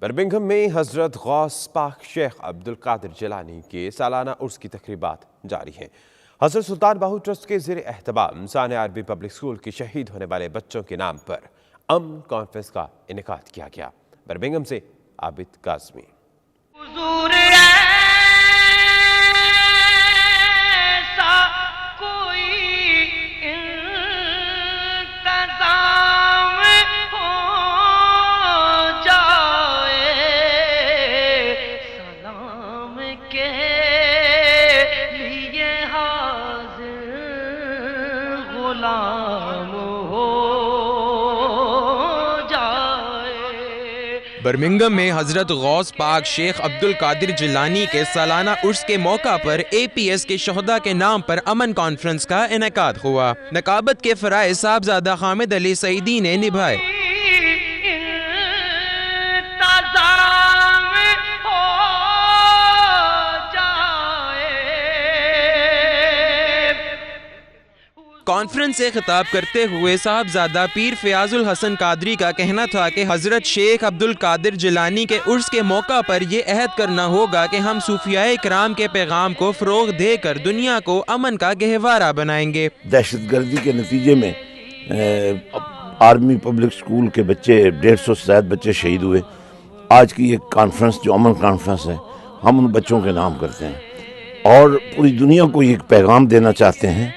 Birmingham میں حضرت غوث پاک شیخ عبدالقادر جیلانی کے سالانہ عرس کی تقریبات جاری ہیں۔ حضرت سلطان باہو ٹرسٹ کے زیر اہتمام ثانیہ عربی پبلک اسکول کے شہید ہونے والے بچوں کے نام پر امن کانفرنس کا انعقاد کیا گیا۔ برمنگھم سے عابد کاظمی۔ برمنگھم میں حضرت غوث پاک شیخ عبدالقادر جیلانی کے سالانہ عرس کے موقع پر APS کے شہداء کے نام پر امن کانفرنس کا انعقاد ہوا۔ نقابت کے فرائض صاحبزادہ حامد علی سعیدی نے نبھائے۔ کانفرنس سے خطاب کرتے ہوئے صاحبزادہ پیر فیاض الحسن قادری کا کہنا تھا کہ حضرت شیخ عبدالقادر جیلانی کے عرس کے موقع پر یہ عہد کرنا ہوگا کہ ہم صوفیاء کرام کے پیغام کو فروغ دے کر دنیا کو امن کا گہوارہ بنائیں گے۔ دہشت گردی کے نتیجے میں آرمی پبلک اسکول کے بچے 150 سے زائد بچے شہید ہوئے۔ آج کی یہ کانفرنس جو امن کانفرنس ہے، ہم ان بچوں کے نام کرتے ہیں اور پوری دنیا کو یہ پیغام دینا چاہتے ہیں،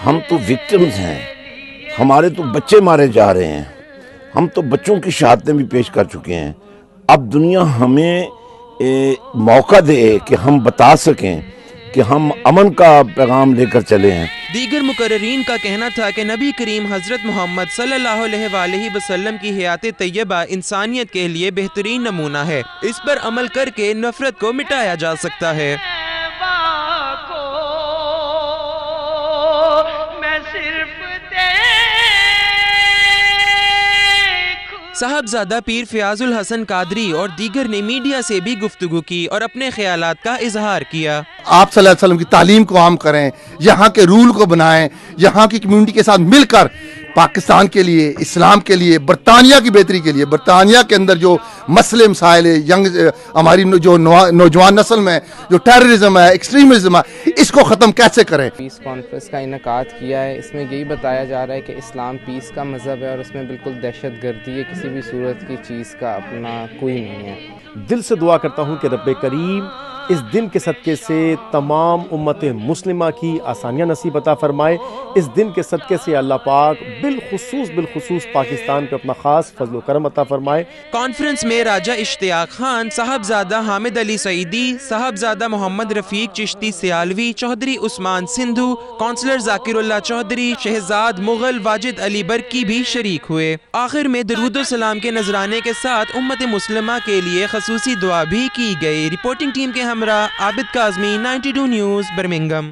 ہم تو وکٹمز ہیں، ہمارے تو بچے مارے جا رہے ہیں، ہم تو بچوں کی شہادتیں بھی پیش کر چکے ہیں۔ اب دنیا ہمیں موقع دے کہ ہم بتا سکیں کہ ہم امن کا پیغام لے کر چلے ہیں۔ دیگر مقررین کا کہنا تھا کہ نبی کریم حضرت محمد صلی اللہ علیہ وآلہ وسلم کی حیات طیبہ انسانیت کے لیے بہترین نمونہ ہے، اس پر عمل کر کے نفرت کو مٹایا جا سکتا ہے۔ صاحبزادہ پیر فیاض الحسن قادری اور دیگر نے میڈیا سے بھی گفتگو کی اور اپنے خیالات کا اظہار کیا۔ آپ صلی اللہ علیہ وسلم کی تعلیم کو عام کریں، یہاں کے رول کو بنائیں، یہاں کی کمیونٹی کے ساتھ مل کر پاکستان کے لیے، اسلام کے لیے، برطانیہ کی بہتری کے لیے، برطانیہ کے اندر جو مسئلے مسائل ہماری جو نوجوان نسل میں جو ٹیررزم ہے، ایکسٹریمزم ہے، اس کو ختم کیسے کریں۔ پیس کانفرنس کا انعقاد کیا ہے، اس میں یہی بتایا جا رہا ہے کہ اسلام پیس کا مذہب ہے اور اس میں بالکل دہشت گردی ہے کسی بھی صورت کی چیز کا اپنا کوئی نہیں ہے۔ دل سے دعا کرتا ہوں کہ رب کریم اس دن کے صدقے سے تمام امت مسلمہ کی آسانیاں نصیب عطا فرمائے۔ اس دن کے صدقے سے اللہ پاک بالخصوص پاکستان پہ اپنا خاص فضل و کرم عطا فرمائے۔ کانفرنس میں راجہ اشتیاق خان، صاحبزادہ حامد علی سعیدی، صاحبزادہ محمد رفیق چشتی سیالوی، چودھری عثمان سندھو، کونسلر ذاکر اللہ چودھری، شہزاد مغل واجد علی برکی بھی شریک ہوئے۔ آخر میں درود و سلام کے نذرانے کے ساتھ امت مسلمہ کے لیے خصوصی دعا بھی کی گئی۔ رپورٹنگ ٹیم کے ہمراہ عابد کاظمی، 92 نیوز، برمنگھم۔